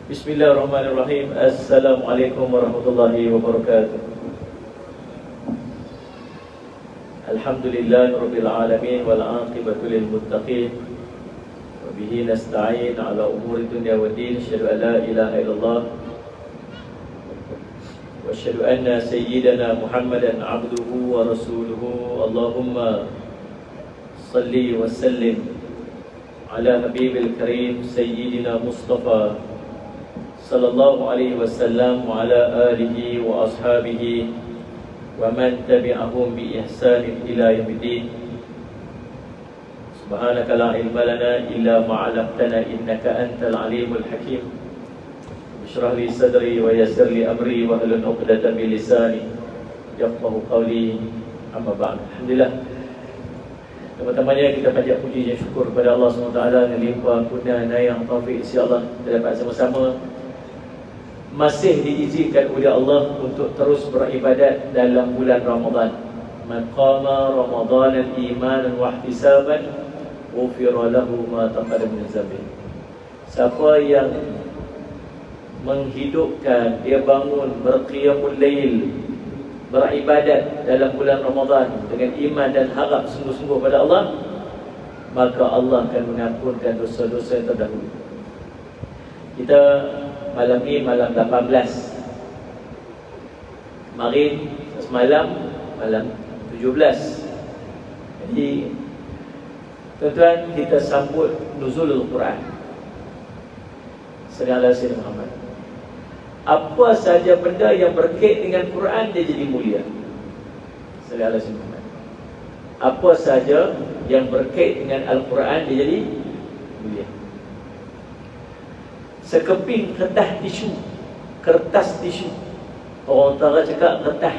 Bismillahirrahmanirrahim. Assalamualaikum warahmatullahi wabarakatuh. Alhamdulillahirabbil alamin wal aqibatu lil muttaqin. Wa bihi nasta'in ala umuri dunya waddin. Asyhadu an la ilaha illallah wa asyhadu anna sayyidana Muhammadan abduhu wa rasuluhu. Allahumma salli wa sallim ala nabiyyil karim sayyidina Mustafa sallallahu alaihi wasallam wa ala alihi wa ashabihi wa man tabi'ahum bi ihsanin ila yaumiddin. Subhanaka la ilma lana illa ma 'allamtana innaka antal alimul hakim. Ishrah li sadri wa yassir li amri wa hlul 'uqdatam min lisani yafqahu qawli. Amma ba'd. Alhamdulillah. Teman-temannya, kita panjat puji dan syukur kepada Allah SWT yang limpah kurnia yang taufik insya-Allah kita dapat sama-sama masih diizinkan oleh Allah untuk terus beribadat dalam bulan Ramadan. Man qama Ramadanan imanan wa ihtisaban ghufira lahu ma taqaddama min dhanbi. Siapa yang menghidupkan, dia bangun berqiyamul lail, beribadat dalam bulan Ramadan dengan iman dan harap sungguh-sungguh pada Allah, maka Allah akan mengampunkan dosa-dosa yang terdahulu. Kita malam ni malam 18. Kemarin semalam malam 17. Jadi tuan-tuan, kita sambut nuzulul Quran. Sallallahu alaihi Muhammad. Apa saja benda yang berkait dengan Quran dia jadi mulia. Sallallahu alaihi Muhammad. Apa saja yang berkait dengan Al-Quran dia jadi mulia. Sekeping kertas tisu. Orang utara cakap kertas.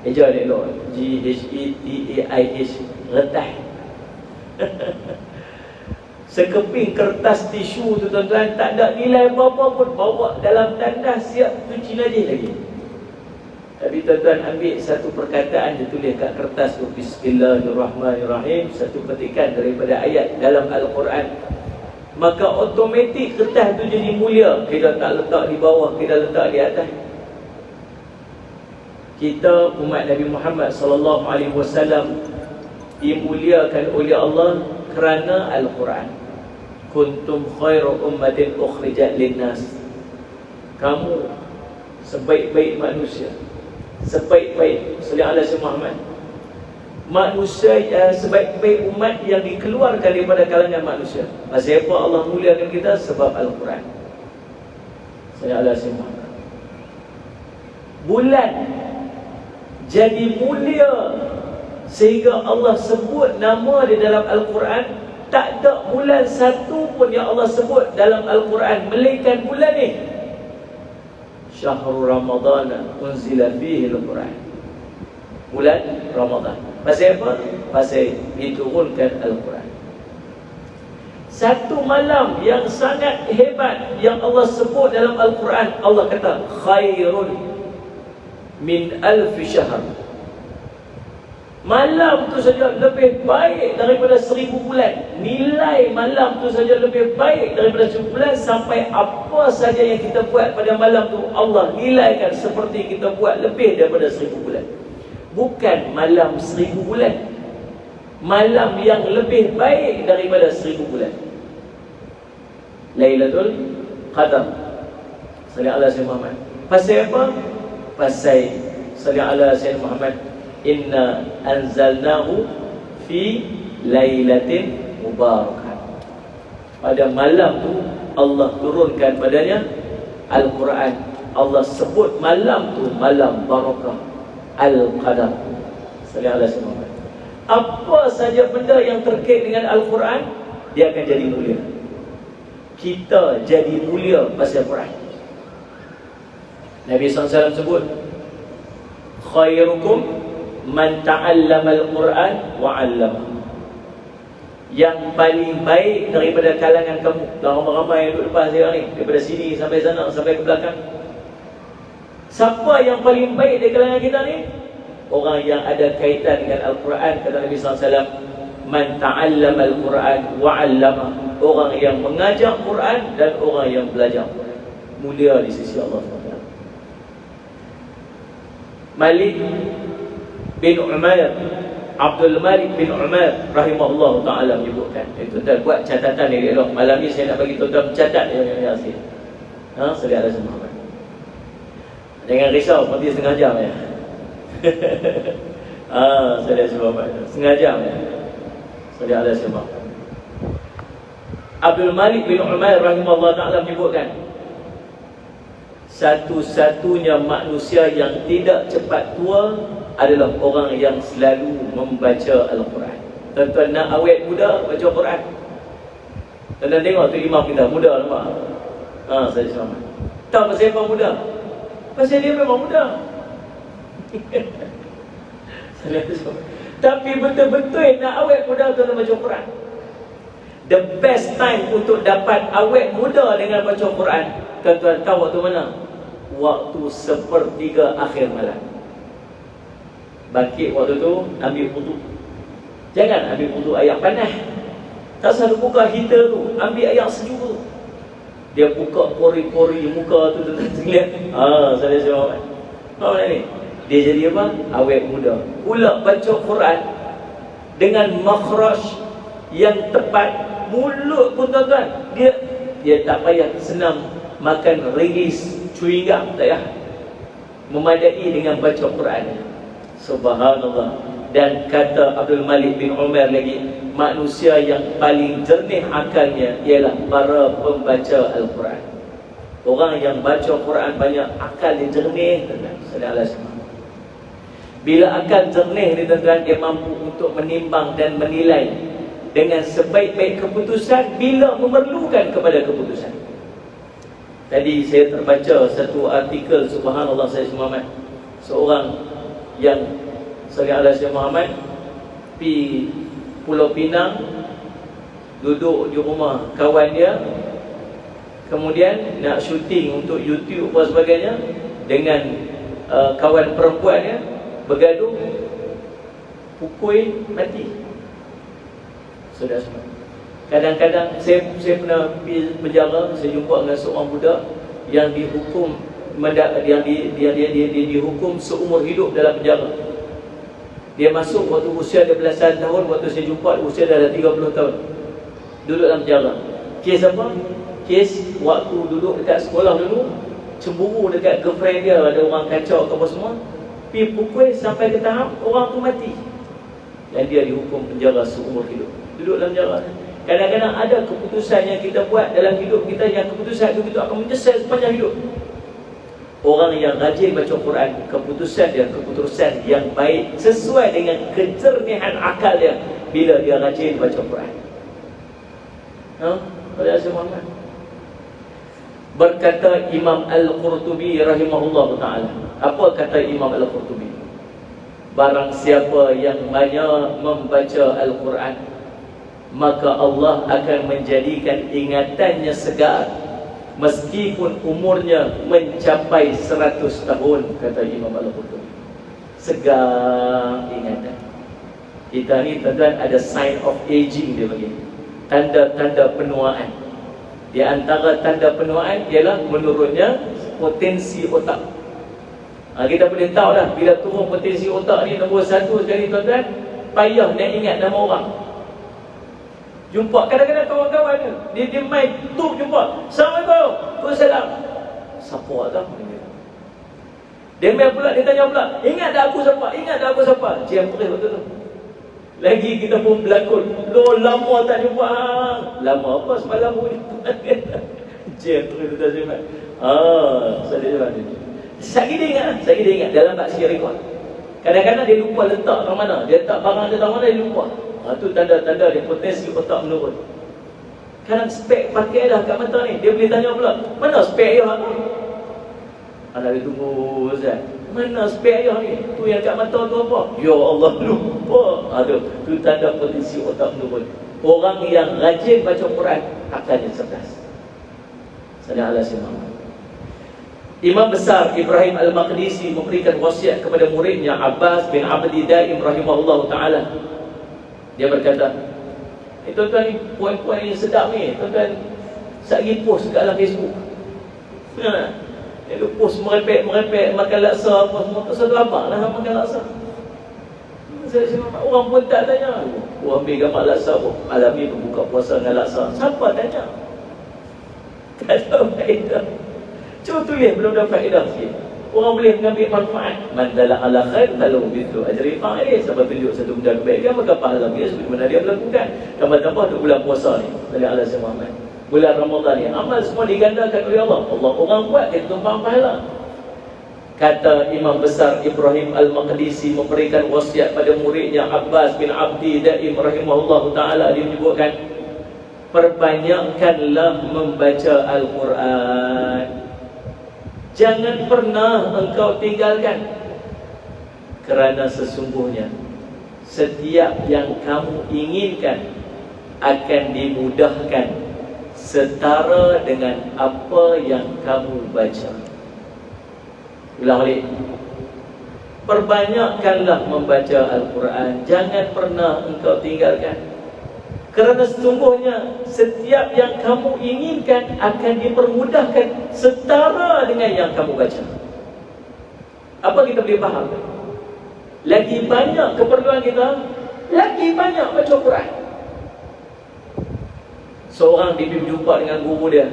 Eja elok. G-H-E-T-A-I-H. Kertas. Sekeping kertas tisu tu tuan-tuan, tak ada nilai apa-apa pun, bawa dalam tandas siap cuci najis lagi. Tapi tuan-tuan ambil satu perkataan dia tulis kat kertas tu, Bismillahirrahmanirrahim, satu petikan daripada ayat dalam Al-Quran, maka automatik kertas tu jadi mulia. Kita tak letak di bawah, kita letak di atas. Kita umat Nabi Muhammad sallallahu alaihi wasallam dimuliakan oleh Allah kerana Al-Quran. Kuntum khairu ummatin ukhrijat linnas. Kamu sebaik-baik manusia, sebaik-baik sallallahu alaihi Muhammad, manusia sebaik-baik umat yang dikeluarkan daripada kalangan manusia. Pasal apa Allah muliakan kita? Sebab Al-Quran. Sallallahu alaihi Muhammad. Bulan jadi mulia sehingga Allah sebut nama di dalam Al-Quran. Tak ada bulan satu pun yang Allah sebut dalam Al-Quran melainkan bulan ni. Syahrul Ramadhan unzila fihi Al-Quran. Bulan Ramadan. Pasal apa? Pasal diturunkan Al-Quran. Satu malam yang sangat hebat yang Allah sebut dalam Al-Quran, Allah kata khairun min alfi syahr. Malam tu saja lebih baik daripada 1000 bulan. Nilai malam tu saja lebih baik daripada 1000 bulan. Sampai apa saja yang kita buat pada malam tu, Allah nilaikan seperti kita buat lebih daripada 1000 bulan. Bukan malam 1000 bulan, malam yang lebih baik daripada 1000 bulan. Lailatul Qadar. Sallallahu alaihi Muhammad. Pasal apa? Pasal sallallahu alaihi Muhammad, inna anzalnahu fi lailatin mubarakah. Pada malam tu Allah turunkan padanya Al-Quran. Allah sebut malam tu malam barakah, Al-Qadar. Sallallahu alaihi wasallam. Apa saja benda yang terkait dengan Al-Quran, dia akan jadi mulia. Kita jadi mulia pasal Quran. Nabi SAW sebut, khairukum man ta'allama al-Quran wa 'allama. Yang paling baik daripada kalangan kamu, dah ramai-ramai yang duduk depan saya ni, daripada sini sampai sana sampai ke belakang. Siapa yang paling baik dari kalangan kita ni? Orang yang ada kaitan dengan Al-Quran. Kata Nabi SAW, man ta'allama al-Quran wa 'allama. Orang yang mengajar Quran dan orang yang belajar Quran. mulia di sisi Allah SWT. Malik bin Umair, Abdul Malik bin Umair rahimahullah ta'ala menyebutkan. Tuan-tuan buat catatan ni elok. Malam ni saya nak bagi tuan-tuan mencatat yang asli. Salih ala Muhammad. Jangan risau, nanti setengah jam ya. Salih ala Muhammad. Setengah jam ya. Salih ala Muhammad. Abdul Malik bin Umair rahimahullah ta'ala menyebutkan, satu-satunya manusia yang tidak cepat tua adalah orang yang selalu membaca Al-Quran. Tuan-tuan nak awet muda baca Quran. Tuan-tuan tengok tu imam kita muda nampak. Saya selamat. Tahu pasal apa muda? Pasal dia memang muda. Tapi betul-betul nak awet muda tuan-tuan baca Quran. The best time untuk dapat awet muda dengan baca Quran, tuan-tuan tahu waktu mana? Waktu sepertiga akhir malam. Bangkit waktu tu, ambil wudu. Jangan ambil wudu air panas. Tak selalu buka heater tu, ambil air sejuk tu. Dia buka pori-pori muka tu, tuan-tuan lihat. Saya jawab. Apa ni? Dia jadi apa? Awet muda. Pula baca Quran dengan makhraj yang tepat. Mulut pun tuan-tuan, dia tak payah senang makan ringis, chewing gum, tak payah. Memadai dengan baca Quran. Subhanallah. Dan kata Abdul Malik bin Umar lagi, manusia yang paling jernih akalnya ialah para pembaca Al-Quran. Orang yang baca Quran banyak akal dia jernih, tuan-tuan. Sallallahu. Bila akal jernih ni tuan-tuan, dia mampu untuk menimbang dan menilai dengan sebaik-baik keputusan bila memerlukan kepada keputusan. Tadi saya terbaca satu artikel, subhanallah saya Muhammad, seorang yang Salih ala Syekh Muhammad pergi Pulau Pinang, duduk di rumah kawan dia, kemudian nak syuting untuk YouTube dan sebagainya dengan kawan perempuan dia, bergaduh, pukul, mati. Saudara-saudara, kadang-kadang saya pernah pergi penjara, saya jumpa dengan seorang budak yang dihukum dihukum seumur hidup dalam penjara. Dia masuk waktu usia dia belasan tahun, waktu saya jumpa usia dah 30 tahun. Duduk dalam penjara. Kes apa? Kes waktu duduk dekat sekolah dulu, cemburu dekat girlfriend dia, ada orang kacau ke apa semua, pergi pukul sampai ke tahap orang tu mati. Dan dia dihukum penjara seumur hidup. Duduk dalam penjara. Kadang-kadang ada keputusan yang kita buat dalam hidup kita, yang keputusan itu kita akan menyesal sepanjang hidup. Orang yang rajin baca Quran, keputusan dia keputusan yang baik sesuai dengan kejernihan akal dia bila dia rajin baca Quran. Muhammad. Berkata Imam Al-Qurtubi rahimahullah ta'ala. Apa kata Imam Al-Qurtubi? Barang siapa yang banyak membaca Al-Quran, maka Allah akan menjadikan ingatannya segar meskipun umurnya mencapai 100 tahun, kata Imam Al-Qurtubi. Segar ingatan. Kita ni tuan-tuan ada sign of aging dia bagi. Tanda-tanda penuaan. Di antara tanda penuaan ialah menurunnya potensi otak. Kita boleh tahu dah bila turun potensi otak ni, nombor satu sekali tuan-tuan, payah nak ingat nama orang. Jumpa kadang-kadang kawan-kawan dia main tu jumpa, Assalamualaikum, Waalaikumsalam. Siapa tak? Dia main pula, dia tanya pula, ingat tak aku siapa? Ingat tak aku siapa? Jam terus waktu tu. Lagi kita pun berlakon, lo lama tak jumpa. Lama apa semalam pun. Jam terus tu Jemaat. Saya Jemaat ni. Sekali dia ingat dalam baksi rekod. Kadang-kadang dia lupa letak kat mana, dia letak barang dia kat mana, dia lupa. Itu tanda-tanda dia potensi otak menurun. Kadang spek pakai dah kat mata ni, dia boleh tanya pula, mana spek ayah ni? Anak dia tunggu Ustaz, mana spek ayah ni? Tu yang kat mata tu apa? Ya Allah, lupa. Tu tanda potensi otak menurun. Orang yang rajin baca Quran akannya cerdas. Sallallahu alaihi wasallam. Imam besar Ibrahim Al-Maqdisi memberikan wasiat kepada muridnya Abbas bin Abdi Daim rahimahullah ta'ala. Dia berkata, tuan-tuan ni poin-poin yang sedap ni, tuan-tuan satgi post kat dalam Facebook. Dia post merepek makan laksa apa semua tak satu apa lah makan laksa. Orang pun tak tanya. Orang ambil gambar laksa pun Alami berbuka puasa dengan laksa. Siapa tanya? Tak ada faedah. Cuba tulis belum ada faedah sikit. Orang boleh mengambil manfaat. Man dalla ala khair lalu mithlu ajri fa'ilih. Siapa tunjuk satu benda kebaikan maka pahala dia seperti mana dia melakukan. Tambah-tambah untuk bulan puasa ni dari Allah Muhammad. Bulan Ramadan ni amal semua digandakan oleh Allah. Allah orang buat dia tumpang pahala. Kata Imam Besar Ibrahim Al-Maqdisi memberikan wasiat pada muridnya Abbas bin Abdi Daim rahimahullah ta'ala. Dia menyebutkan, perbanyakkanlah membaca Al-Quran. Jangan pernah engkau tinggalkan, kerana sesungguhnya setiap yang kamu inginkan akan dimudahkan setara dengan apa yang kamu baca. Ulang balik. Perbanyakkanlah membaca Al-Quran. Jangan pernah engkau tinggalkan, kerana sesungguhnya setiap yang kamu inginkan akan dipermudahkan setara dengan yang kamu baca. Apa kita boleh faham? Lagi banyak keperluan kita, lagi banyak baca Quran. Seorang berjumpa dengan guru dia.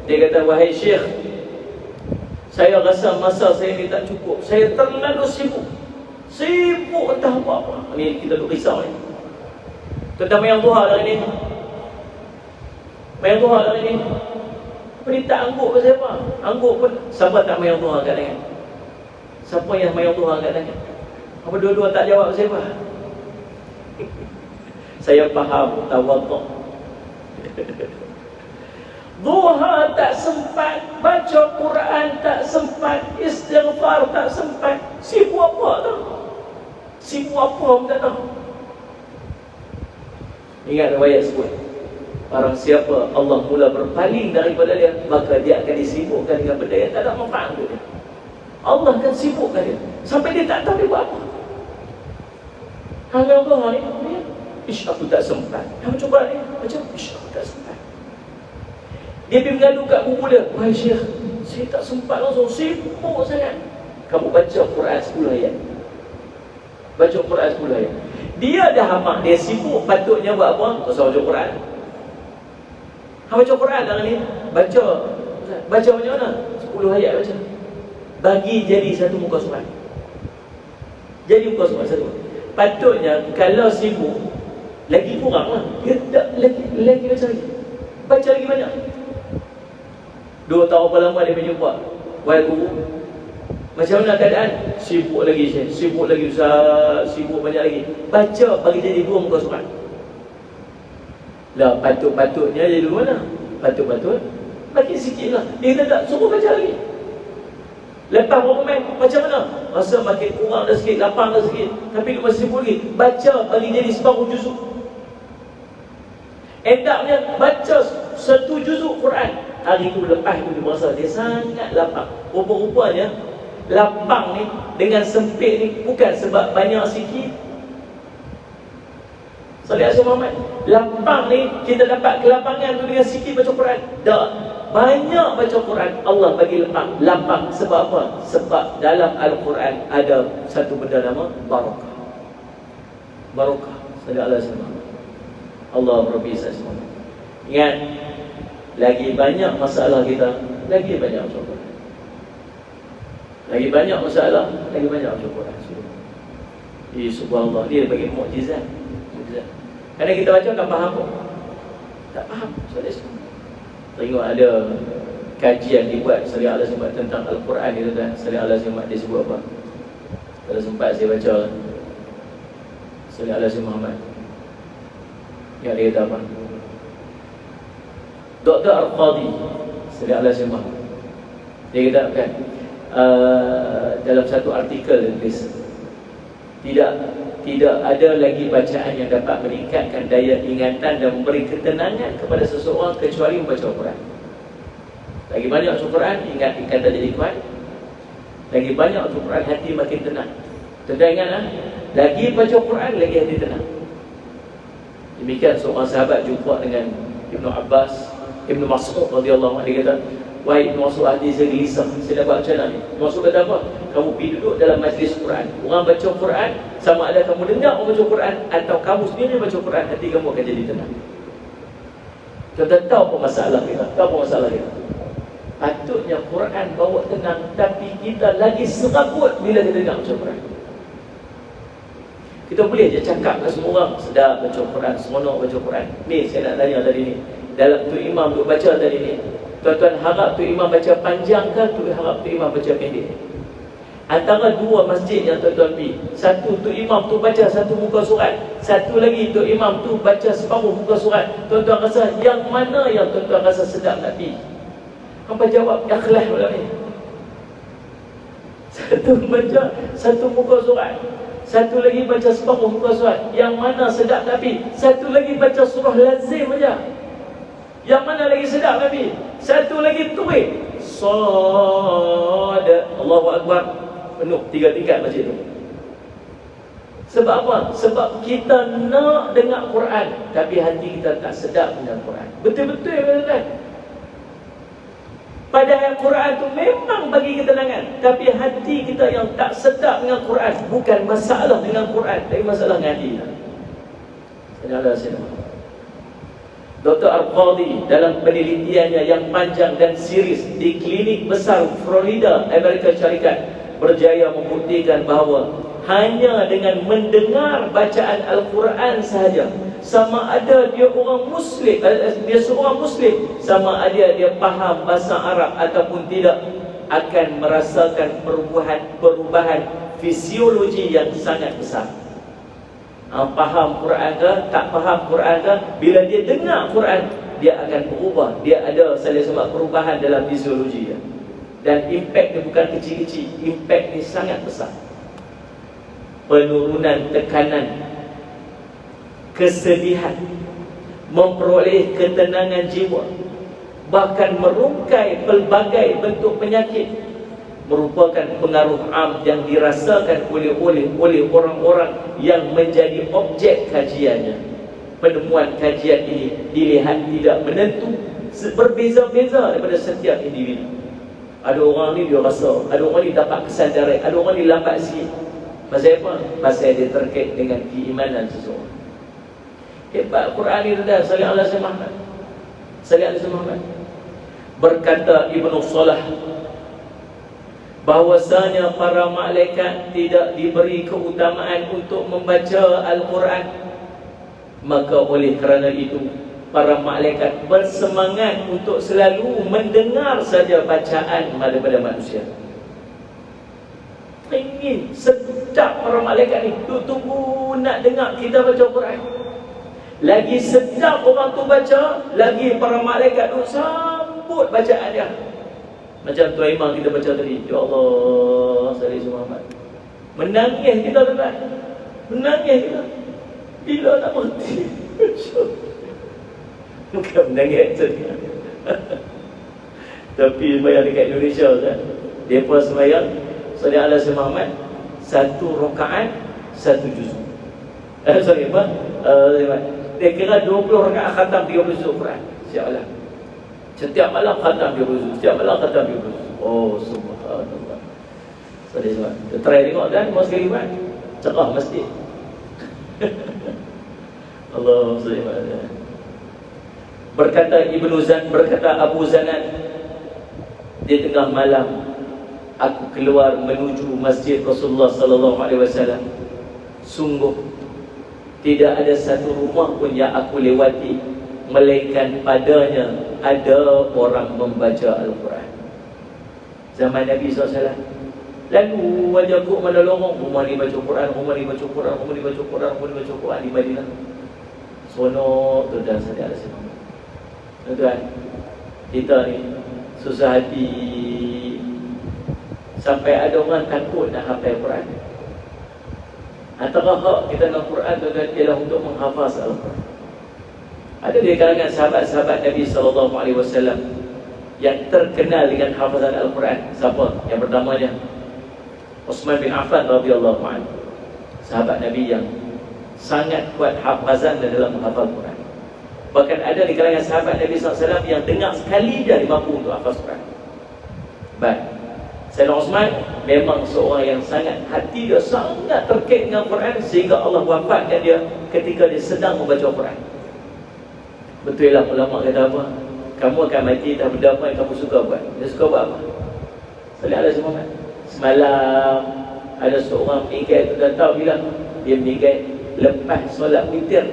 Dia kata, wahai Syekh, saya rasa masa saya ni tak cukup. Saya terlalu sibuk. Sibuk entah apa-apa. Ni kita duk risau ni. Tentang mayang duha hari ni. Mayang duha hari ni. Apa ni tak angguk ke siapa? Angguk pun. Siapa tak mayang duha kat tangan? Siapa yang mayang duha kat tangan? Apa dua-dua tak jawab ke siapa? Saya faham tawaduk. Duha tak sempat, baca Quran tak sempat, istighfar tak sempat. Sibuk apa tu? Sibuk apa pun tak tahu. Ingat riwayat sebut, barang siapa Allah mula berpaling daripada dia, maka dia akan disibukkan dengan benda yang tak ada manfaat untuk dia. Allah akan sibukkan dia sampai dia tak tahu dia buat apa. Hanya Allah ni, ish aku tak sempat. Yang cuba ni, macam ish aku tak sempat. Dia pergi mengadu kat guru dia, wahai Syekh, saya tak sempat langsung, sibuk sangat. Kamu baca Quran 10 ayat. Baca Quran 10 ayat. Dia dah hamak, dia sibuk, patutnya buat apa? Tak usah baca Quran. Baca Quran lah ni. Baca macam mana? 10 ayat baca. Bagi jadi satu muka surat. Jadi muka surat satu. Patutnya kalau sibuk, lagi kurang lah. Dia tak lagi baca lagi. Baca lagi banyak. 2 tahun apa lama dia berjumpa, wahai guru, macam mana keadaan? Sibuk lagi Syekh, sibuk lagi Ustaz, sibuk banyak lagi. Baca bagi jadi 2 muka surat. Lah patut-patutnya jadi mana? Patut-patut bagi sikit lah. Dia kata tak, suruh baca lagi. Lepas berapa main, macam mana? Rasa makin kurang dah sikit, lapang dah sikit, tapi dia masih sibuk lagi. Baca bagi jadi separuh juzuk. Endaknya baca 1 juzuk Quran. Hari itu lepas itu dia merasa dia sangat lapang. Rupa-rupanya lapang ni dengan sempit ni bukan sebab banyak sikit. Salih Asyik Muhammad, lapang ni kita dapat kelapangan tu dengan sikit baca Quran. Tak, banyak baca Quran Allah bagi lapang. Sebab apa? Sebab dalam Al-Quran ada satu benda nama barakah. Barakah. Salih Asyik Muhammad, Allah Rabbi Sallallahu. Ingat, lagi banyak masalah kita, lagi banyak baca Quran. Lagi banyak masalah, lagi banyak baca Quran. Subhanallah, dia bagi mukjizat. Kerana kita baca tak faham pun. Tak faham. Tengok ada kajian dibuat Salih Allah Sempat tentang Al-Quran ni tuan. Salih Allah Sempat dia sebut apa? Kalau sempat saya baca Salih Allah Muhammad, yang dia kata apa? Dr. Al-Qadi Salih Allah Muhammad, dia kata kan, dalam satu artikel dia tulis, tidak ada lagi bacaan yang dapat meningkatkan daya ingatan dan memberi ketenangan kepada seseorang kecuali membaca Al-Quran. Lagi banyak Al-Quran, ingat ingatan jadi kuat. Lagi banyak Al-Quran, hati makin tenang. Tentang ingatlah, lagi baca Al-Quran, lagi hati tenang. Demikian seorang sahabat jumpa dengan Ibnu Abbas, Ibnu Mas'ud radhiyallahu anhu, dia kata, Wahai Ibn Mas'ud, hati saya gelisah, saya nak buat macam mana ni? Ibn Mas'ud kata apa? Kamu pergi duduk dalam majlis Quran. Orang baca Quran, sama ada kamu dengar orang baca Quran atau kamu sendiri baca Quran, hati kamu akan jadi tenang. Kita tahu apa masalah kita, tahu apa masalah kita. Patutnya Quran bawa tenang, tapi kita lagi serabut bila kita dengar baca Quran. Kita boleh je cakap kat semua orang, sedap baca Quran, seronok baca Quran. Ni saya nak tanya tadi ni, dalam tu imam duk baca tadi ni, tuan-tuan harap tu imam baca panjang ke tu harap tu imam baca pendek? Antara dua masjid yang tuan-tuan pergi, satu tu imam tu baca satu muka surat, satu lagi tu imam tu baca separuh muka surat. Tuan-tuan rasa yang mana yang tuan-tuan rasa sedap nak pergi? Apa jawab? Ikhlas pula ni. Satu baca satu muka surat, satu lagi baca separuh muka surat. Yang mana sedap nak pergi? Satu lagi baca surah lazim aja. Yang mana lagi sedap Nabi? Satu lagi tulis Sad, Allahu Akbar, penuh 3 tingkat masjid tu. Sebab apa? Sebab kita nak dengar Quran, tapi hati kita tak sedap dengan Quran. Betul-betul kan? Padahal Quran tu memang bagi ketenangan, tapi hati kita yang tak sedap dengan Quran. Bukan masalah dengan Quran, tapi masalah dengan hati. Dr. Al-Qadhi dalam penelitiannya yang panjang dan serius di klinik besar Florida, Amerika Syarikat, berjaya membuktikan bahawa hanya dengan mendengar bacaan Al-Quran sahaja, sama ada dia orang Muslim, dia seorang Muslim, sama ada dia faham bahasa Arab ataupun tidak, akan merasakan perubahan fisiologi yang sangat besar. Faham Quran ke, tak faham Quran ke, bila dia dengar Quran, dia akan berubah. Dia ada sebab perubahan dalam fisiologi dia. Dan impak ni bukan kecil-kecil, impak ni sangat besar. Penurunan tekanan, kesedihan, memperoleh ketenangan jiwa, bahkan merungkai pelbagai bentuk penyakit, merupakan pengaruh am yang dirasakan oleh orang-orang yang menjadi objek kajiannya. Penemuan kajian ini dilihat tidak menentu, berbeza-beza daripada setiap individu. Ada orang ni dia rasa, ada orang ni dapat kesan direct, ada orang ni lambat sikit. Pasal apa? Pasal dia terkait dengan keimanan seseorang. Hebat Quran ni dah. Salih Allah Muhammad, salih Allah Muhammad. Berkata Ibnu Salah bahwasanya para malaikat tidak diberi keutamaan untuk membaca Al-Quran, maka oleh kerana itu para malaikat bersemangat untuk selalu mendengar saja bacaan daripada manusia. Ingin sedap para malaikat ni, tunggu nak dengar kita baca Quran. Lagi sedap orang tu baca, lagi para malaikat tu sambut bacaan dia. Macam Tuan Imam kita baca tadi, Ya Allah, Salih Muhammad. Menangis kita tuan, menangis kita. Bila nak berhenti? Bukan menangis tadi. Tapi sembahyang dekat Indonesia kan, mereka sembahyang Salih Allah Muhammad, 1 rakaat 1 juz. Sorry apa? Dia kira 20 rakaat khatam 30 juz Quran. Insya-Allah. Setiap malam khatam 30 juz, setiap malam khatam 30 juz. Oh subhanallah. Sorry sebab kita try tengok kan, mau sekali buat cerah mesti. Allah subhanahu. Berkata Abu Zanad, di tengah malam aku keluar menuju masjid Rasulullah sallallahu alaihi wasallam. Sungguh tidak ada satu rumah pun yang aku lewati melainkan padanya ada orang membaca Al-Quran. Zaman Nabi SAW, lalu wajah kuk mana lorong, rumah ni baca Quran, rumah ni baca Quran, rumah ni baca Quran, rumah ni baca Quran di Madinah. Seronok tu dan saja ada semua. Tuan-tuan, kita ni susah hati sampai ada orang takut nak hafal Quran. Antara hak kita dengan Quran tuan-tuan ialah untuk menghafaz Al-Quran. Ada di kalangan sahabat-sahabat Nabi SAW yang terkenal dengan hafazan Al-Quran. Siapa? Yang pertamanya Uthman bin Affan radhiyallahu anhu, sahabat Nabi yang sangat kuat hafazan dalam menghafal Quran. Bahkan ada di kalangan sahabat Nabi SAW yang dengar sekali dia mampu untuk hafaz Quran. Baik, Sayyidina Osman memang seorang yang sangat, hati dia sangat terkait dengan Quran, sehingga Allah wafatkan dia ketika dia sedang membaca Quran. Betul lah ulama kata apa? Kamu akan mati, tak benda apa yang kamu suka buat. Dia suka buat apa? Salih alaihi Muhammad. Semalam ada seorang meninggal, tu dah tahu bila dia meninggal lepas solat witir.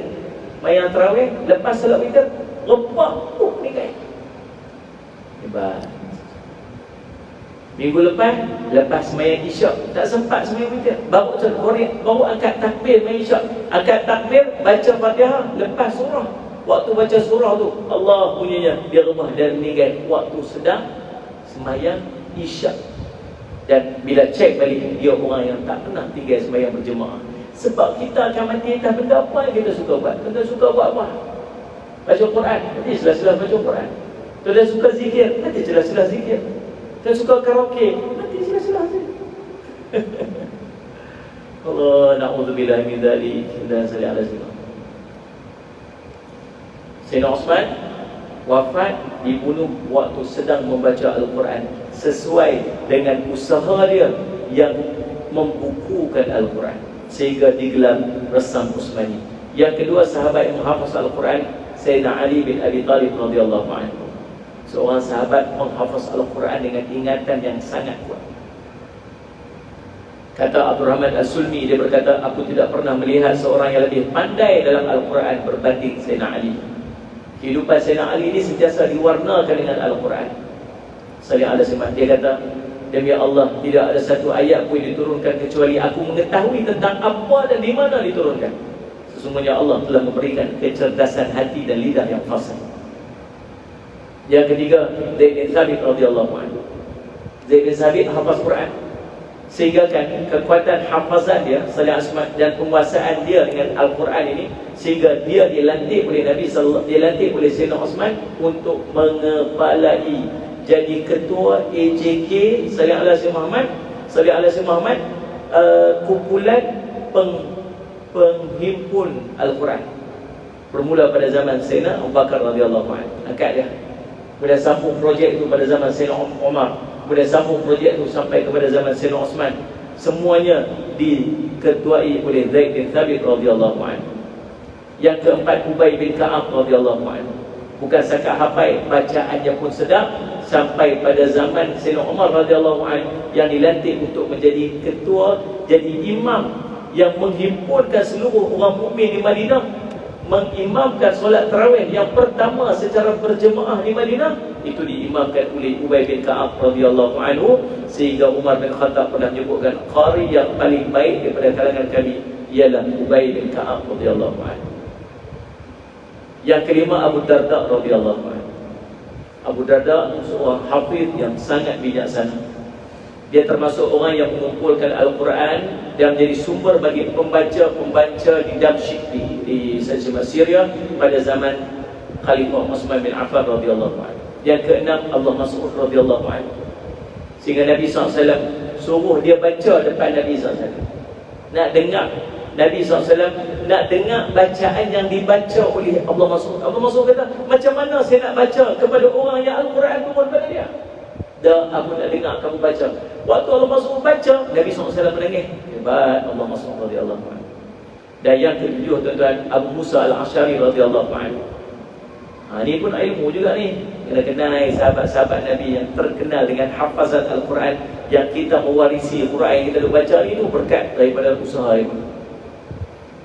Mayang tarawih lepas solat witir, lepas meninggal. Hebat. Minggu lepas semayang isyak, tak sempat semayang witir, baru angkat takbir main isyak. Angkat takbir, baca Fatihah, lepas surah. Waktu baca surah tu, Allah bunyinya, dia rumah dan meninggal waktu sedang semayang isyak. Dan bila cek balik, dia orang yang tak pernah tinggal semayang berjemaah. Sebab kita akan mati entah benda apa yang kita suka buat. Kita suka buat apa? Baca Quran, nanti sila-sila baca Quran. Kita suka zikir, nanti sila-sila zikir. Kita suka karaoke, nanti sila-sila zikir. Allah, na'udzubillah min dzalik. Dan sallallahu alaihi wasallam. Sayyidina Osman wafat, dibunuh waktu sedang membaca Al-Quran, sesuai dengan usaha dia yang membukukan Al-Quran, sehingga digelar Resam Utsmani. Yang kedua sahabat yang menghafaz Al-Quran, Sayyidina Ali bin Abi Talib radhiyallahu anhu. Seorang sahabat menghafaz Al-Quran dengan ingatan yang sangat kuat. Kata Abdurrahman As-Sulmi, dia berkata, aku tidak pernah melihat seorang yang lebih pandai dalam Al-Quran berbanding Sayyidina Ali. Kehidupan Sayyidina Ali ini sentiasa diwarnakan dengan Al-Quran. Sallallahu alaihi wasallam, dia kata, demi Allah, tidak ada satu ayat pun diturunkan kecuali aku mengetahui tentang apa dan di mana diturunkan. Sesungguhnya Allah telah memberikan kecerdasan hati dan lidah yang fasih. Yang ketiga, Zaid bin Thabit radhiyallahu anhu. Zaid bin Thabit hafaz Quran, sehingga kan kekuatan hafazan dia, sallallahu dan penguasaan dia dengan Al-Quran ini, sehingga dia dilantik oleh Nabi sallallahu, dilantik oleh Sayyidina Osman untuk mengepalai, jadi ketua AJK sallallahu alaihi Muhammad, kumpulan penghimpun Al-Quran. Bermula pada zaman Sayyidina Abu Bakar radhiyallahu anhu, angkat dia. Kemudian sambung projek itu pada zaman Sayyidina Umar. Kemudian sambung projek itu sampai kepada zaman Sayyidina Osman. Semuanya diketuai oleh Zaid bin Thabit radhiyallahu anhu. Yang keempat, Ubay bin Ka'ab radhiyallahu anhu. Bukan sakat hafal, bacaannya pun sedap. Sampai pada zaman Sayyidina Umar radhiyallahu anhu, yang dilantik untuk menjadi ketua, jadi imam yang menghimpunkan seluruh orang mukmin di Madinah, mengimamkan solat tarawih yang pertama secara berjemaah di Madinah, itu diimamkan oleh Ubay bin Ka'ab radhiyallahu anhu. Sehingga Umar bin Khattab pernah menyebutkan, qari yang paling baik daripada kalangan kami ialah Ubay bin Ka'ab radhiyallahu anhu. Yang kelima, Abu Darda radhiyallahu anhu. Abu Darda seorang hafiz yang sangat bijaksana. Dia termasuk orang yang mengumpulkan Al-Quran dan menjadi sumber bagi pembaca-pembaca di Damsyik, di Syria pada zaman Khalifah Utsman bin Affan radhiyallahu anhu. Yang keenam, Abdullah Mas'ud radhiyallahu anhu. Sehingga Nabi SAW suruh dia baca depan Nabi SAW. Nak dengar Nabi SAW, nak dengar bacaan yang dibaca oleh Abdullah Mas'ud. Abdullah Mas'ud kata, macam mana saya nak baca kepada orang yang Al-Quran turun pada dia? Dah, aku nak dengar kamu baca. Waktu Allah Mas'ud baca, Nabi SAW menangis. Hebat Allah Mas'ud radhiyallahu anhu. Dan yang ketujuh, tuan-tuan, Abu Musa Al-Asy'ari radhiyallahu anhu. Ini pun ilmu juga ni. Kena kenal sahabat-sahabat Nabi yang terkenal dengan hafazan Al-Quran, yang kita mewarisi Quran yang kita baca ni tu berkat daripada usaha itu.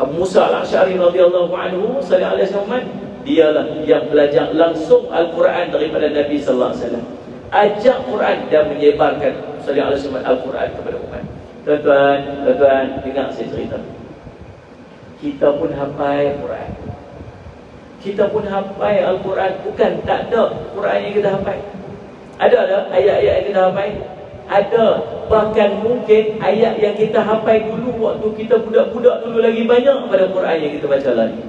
Abu Musa Al-Asy'ari radhiyallahu anhu, sallallahu alaihi wasallam, dialah yang belajar langsung Al-Quran daripada Nabi sallallahu alaihi wasallam. Ajak Quran dan menyebarkan sallallahu alaihi wasallam Al-Quran kepada umat. Tuan-tuan, dengar saya cerita. Kita pun hafal Quran. Kita pun hafal Al-Quran. Bukan tak ada Quran yang kita hafal. Ada ayat-ayat yang kita hafal. Ada. Bahkan mungkin ayat yang kita hafal dulu waktu kita budak-budak dulu lagi banyak pada Quran yang kita baca lagi.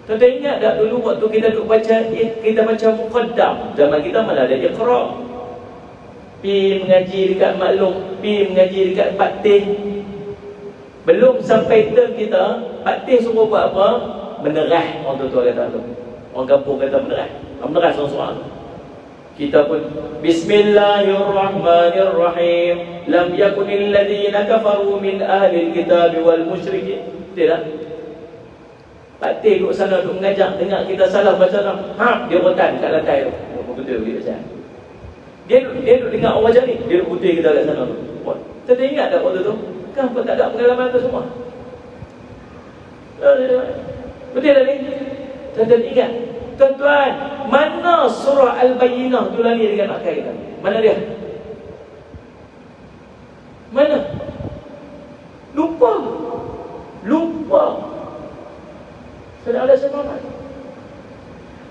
Tuan-tuan ingat tak dulu waktu kita duduk baca, kita baca Muqaddam, zaman kita mana ada Iqra. Pi mengaji dekat Maklum, pi mengaji dekat Fathih. Belum sampai turn kita, Fathih suruh buat apa? Menerah, orang tua kata tu. Orang kampung kata menerah. Menerah seorang-seorang. Kita pun Bismillahirrahmanirrahim. Lam yakunil ladhina kafaru min ahlil kitab wal musyrikin. Betul tak? Pak Teh duduk sana duduk mengajar, dengar kita salah baca salam, dia rotan kat lantai tu. Betul dia baca. Dia duduk dengar orang macam ni, dia duduk putih kita kat sana tu. Kita ingat tak waktu tu? Kenapa tak ada pengalaman tu semua? Betul tak ni? Kita ingat. Tuan-tuan, mana surah Al-Bayyinah tu lari dengan akal kita? Mana dia? Mana? Lupa. Sudah ada semangat.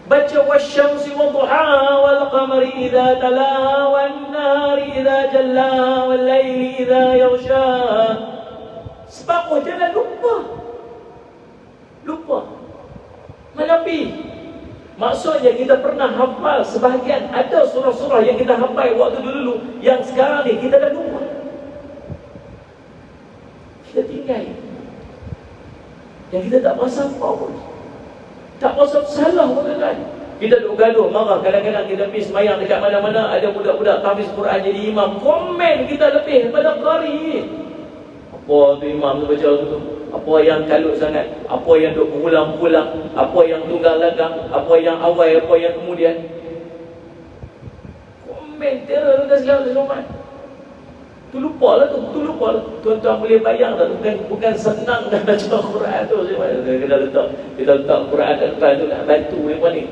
Baca wasyamsi wadduhaha wal qamari idza talaha wan nahari idza jallaha wal laili idza yaghshaha. Sebab jangan lupa. Menepi. Maksudnya kita pernah hafal sebahagian, ada surah-surah yang kita hafal waktu dulu yang sekarang ni kita dah lupa. Kita tinggal. Yang kita tak rasa apa pun. Tak rasa salah pun kan. Kita duduk gaduh, marah. Kadang-kadang kita pergi semayang dekat mana-mana, ada budak-budak tahfiz Quran jadi imam. Komen kita lebih daripada qari. Apa tu imam tu baca tu? Apa yang kalut sangat? Apa yang duk berulang-ulang? Apa yang tunggal langgang? Apa yang awal? Apa yang kemudian? Komen teror dan segala sesuatu. Tu lupa lah. Tuan-tuan boleh bayang tak? Bukan senang dah baca Quran tu. Kita letak Quran kat depan tu nak bantu mereka ni.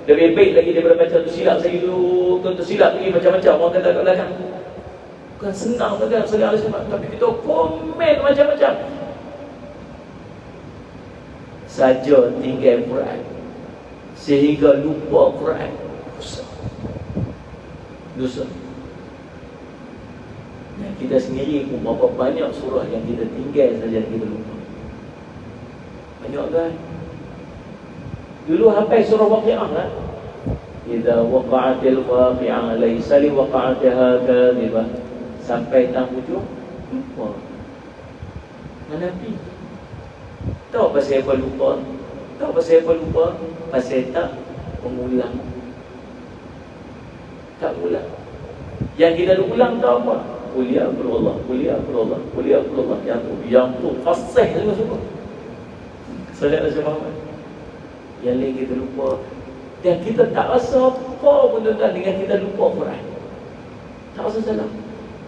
Lebih baik lagi daripada baca tu silap saya dulu. Tuan-tuan silap lagi macam-macam. Orang kata kat belakang. Bukan senang kan segala sesuatu. Tapi kita komen macam-macam. Saja tinggal Quran sehingga lupa Quran. Dosa. Dan kita sendiri pun berapa banyak surah yang kita tinggal saja kita lupa. Banyak kan? Dulu hafal surah Waqi'ah kan? Idza waqa'atil waqi'ah laysa li waqa'atiha kadhibah. Sampai tang hujung lupa. Mana pi? Tahu pasal apa lupa? Pasal tak mengulang. Tak ulang. Yang kita ulang tahu apa? Kuliah Allah. Yang tu fasih semua semua. Salat Muhammad. Yang lain kita lupa. Dan kita tak rasa apa pun dengan kita lupa Quran. Tak rasa salah.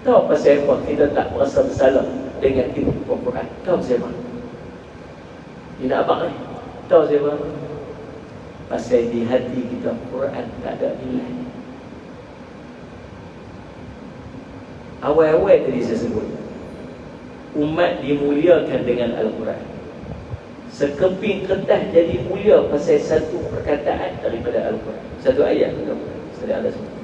Tahu pasal apa kita tak rasa bersalah dengan kita lupa Quran? Tahu pasal apa? Ini abang ni. Tahu siapa? Pasal di hati kita Quran tak ada nilai. Awal-awal tadi saya sebut, umat dimuliakan dengan Al-Quran. Sekeping kertas jadi mulia pasal satu perkataan daripada Al-Quran. Satu ayat daripada Al-Quran. Sedang ada semua.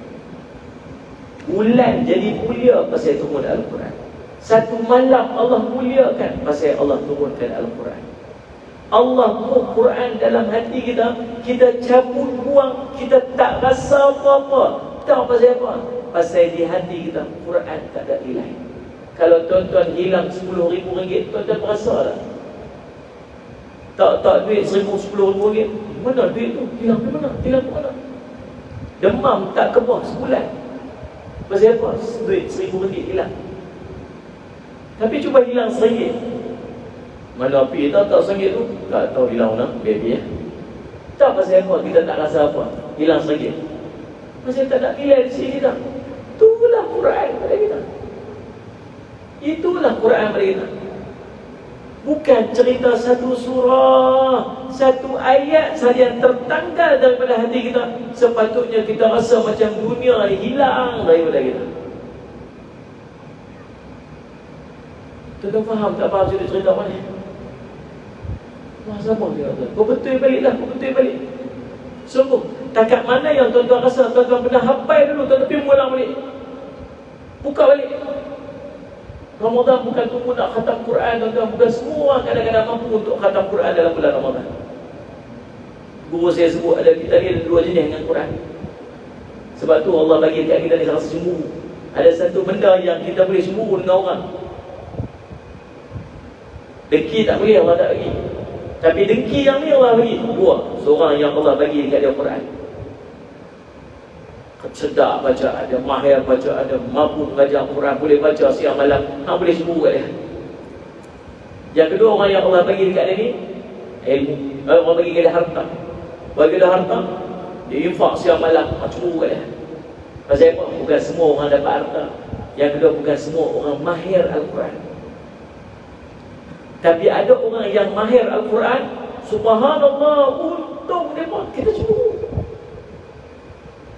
Bulan jadi mulia pasal turun Al-Quran. Satu malam Allah muliakan pasal Allah turunkan Al-Quran. Allah pun Quran dalam hati kita, kita cabut buang, kita tak rasa apa-apa. Tahu pasal apa? Pasal di hati kita Quran tak ada nilai. Kalau tuan-tuan hilang RM10,000, tuan-tuan berasa tak? Tak duit RM10,000. Mana duit tu? Hilang ke mana? Demam tak kebah sebulan. Pasal apa? Duit RM1,000 hilang. Tapi cuba hilang RM1. Mana api tak RM1 tu? Tak tahu hilang mana, baby ya. Tak pasal apa kita tak rasa apa. Hilang RM1. Pasal tak nak nilai di sini kita. Itulah Quran pada kita. Itulah Quran pada kita. Bukan cerita satu surah, satu ayat saja yang tertanggal daripada hati kita. Sepatutnya kita rasa macam dunia hilang daripada kita. Tuan-tuan faham tak faham cerita apa ni? Masa apa dia kata? Kau betul baliklah, kau betul balik. Sungguh, takat mana yang tuan-tuan rasa tuan-tuan pernah hafal dulu, tuan-tuan pergi mengulang balik. Buka balik. Ramadan bukan tunggu nak khatam Quran, tuan-tuan. Bukan semua kadang-kadang mampu untuk khatam Quran dalam bulan Ramadan. Guru saya sebut ada kita ni ada dua jenis dengan Quran. Sebab tu Allah bagi kat kita ni rasa cemburu. Ada satu benda yang kita boleh cemburu dengan orang. Deki tak boleh, Allah tak bagi. Tapi dengki yang ni Allah bagi dua. Seorang yang Allah bagi dekat dia Quran, sedap baca, ada mahir baca, ada mampu mengajar Quran, boleh baca siang malam, hang boleh cemburu kat dia. Yang kedua, orang yang Allah bagi dekat dia ni ilmu, Allah bagi dekat dia harta. Bagi dia harta, dia infak siang malam, hang cemburu kat dia. Pasal apa? Bukan semua orang dapat harta. Yang kedua, bukan semua orang mahir Al-Quran. Tapi ada orang yang mahir Al-Quran, subhanallah, untung dia pun kita cemburu.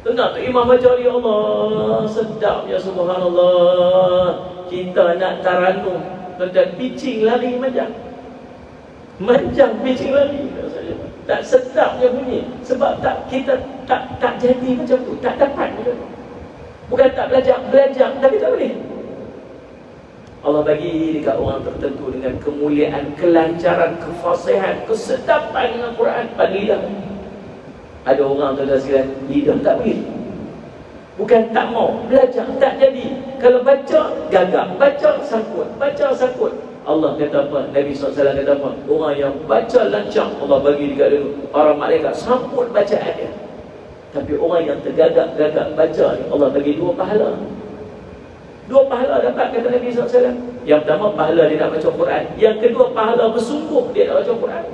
Tengok tu imam baca, ya Allah, sedapnya subhanallah. Kita nak taranum, dan pitching lari manjang. Manjang pitching lari. Tak sedapnya bunyi. Sebab kita tak jadi macam tu, tak dapat macam tu. Bukan tak belajar, tapi tak boleh. Allah bagi dekat orang tertentu dengan kemuliaan, kelancaran, kefasihan, kesedapan dengan Quran pada lidah. Ada orang tu dah sekalian, lidah tak boleh. Bukan tak mau, belajar tak jadi. Kalau baca, gagap. Baca, sangkut. Baca, sangkut. Allah kata apa? Nabi SAW kata apa? Orang yang baca lancar, Allah bagi dekat dia, para malaikat sambut bacaan dia. Tapi orang yang tergagap-gagap baca ni, Allah bagi dua pahala. Dua pahala dapat, kata Nabi SAW. Yang pertama, pahala dia nak baca Quran. Yang kedua, pahala bersungguh dia nak baca Quran.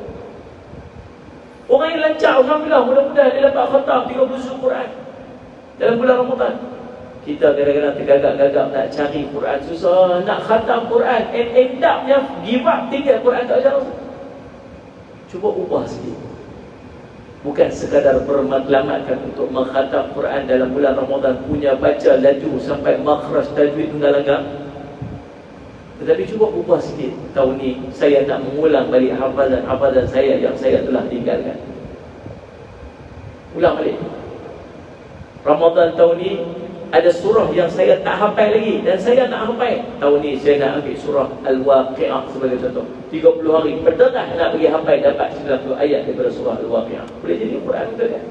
Orang yang lancar, alhamdulillah, mudah-mudahan dia dapat khatam 30 juz Quran dalam bulan Ramadan. Kita kadang-kadang tergagap-gagap nak cari Quran, susah nak khatam Quran, and end up-nya give up, tinggal Quran tak ajar. Cuba ubah sikit. Bukan sekadar bermatlamatkan untuk mengkhatam Quran dalam bulan Ramadan, punya baca laju sampai makhraj tajwid tunggal-langgang. Tetapi cuba ubah sikit. Tahun ni saya nak mengulang balik hafazan saya yang saya telah tinggalkan. Ulang balik. Ramadan tahun ni ada surah yang saya tak hafal lagi dan saya nak hafal. Tahun ni saya nak ambil surah Al-Waqi'ah sebagai contoh. 30 hari pertengah nak pergi hafal, dapat 90 ayat daripada surah Al-Waqi'ah. Boleh jadi Quran betul kan?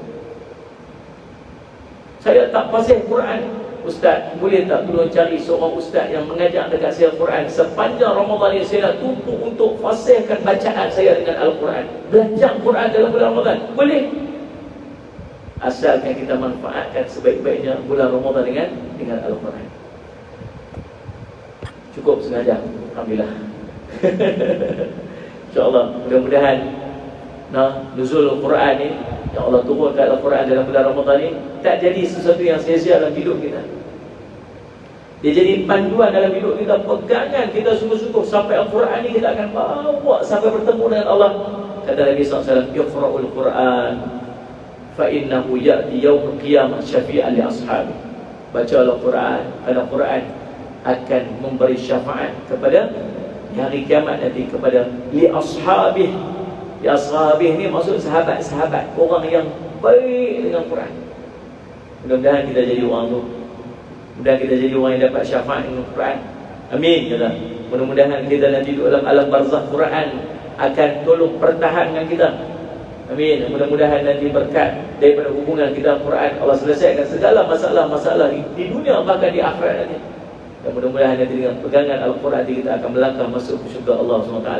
Saya tak fasih Quran. Ustaz, boleh tak tolong cari seorang ustaz yang mengajar dekat saya Quran sepanjang Ramadan ni? Saya nak tumpu untuk fasihkan bacaan saya dengan Al-Quran, belajar Quran dalam bulan Ramadan. Boleh, asalkan kita manfaatkan sebaik-baiknya bulan Ramadan dengan Al-Quran. Cukup sengaja, alhamdulillah. InsyaAllah, mudah-mudahan nuzul Al-Quran ni, yang Allah turunkan Al-Quran dalam bulan Ramadan ni, tak jadi sesuatu yang sia-sia dalam hidup kita. Dia jadi panduan dalam hidup kita, pegangan kita sungguh-sungguh sampai Al-Quran ni kita akan bawa sampai bertemu dengan Allah. Kata Nabi SAW, Iqra'ul Quran fa innahu ya'ti yawm qiyamah syafi'an li ashabi. Baca Al-Quran, Al-Quran akan memberi syafaat kepada hari kiamat nanti kepada li ashabih. Li ashabih ni maksud sahabat-sahabat, orang yang baik dengan Quran. Mudah-mudahan kita jadi orang tu. Mudah-mudahan kita jadi orang yang dapat syafaat dengan Quran. Amin. Kata. Mudah-mudahan kita nanti duduk dalam alam barzakh, Quran akan tolong pertahankan kita. Amin. Mudah-mudahan nanti berkat daripada hubungan kita Quran, Allah selesaikan segala masalah-masalah di dunia bahkan di akhirat nanti. Dan mudah-mudahan nanti dengan pegangan Al-Quran kita akan melangkah masuk ke syurga Allah SWT.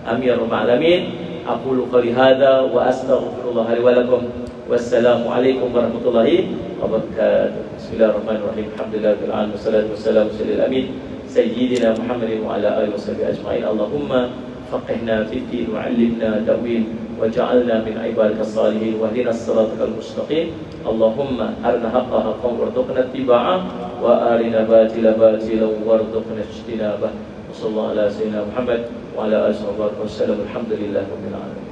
Amin ya rabbal alamin. Aqulu qali hadza wa astaghfirullah li wa lakum. Wassalamualaikum warahmatullahi wabarakatuh. Bismillahirrahmanirrahim. Alhamdulillahirabbil alamin wassalatu wassalamu alal amin sayyidina Muhammadin wa ala alihi washabihi ajma'in. Allahumma faqihna fid din wa 'allimna ta'wil waj'alna min ibadikas salihin wahdinas siratal mustaqim. Allahumma arina haqqan haqqan warzuqna ittiba'ah wa arina batila batilan warzuqna ijtinabah. Wassallallahu ala sayyidina Muhammad wa ala alihi wasallam. Alhamdulillahirabbil alamin.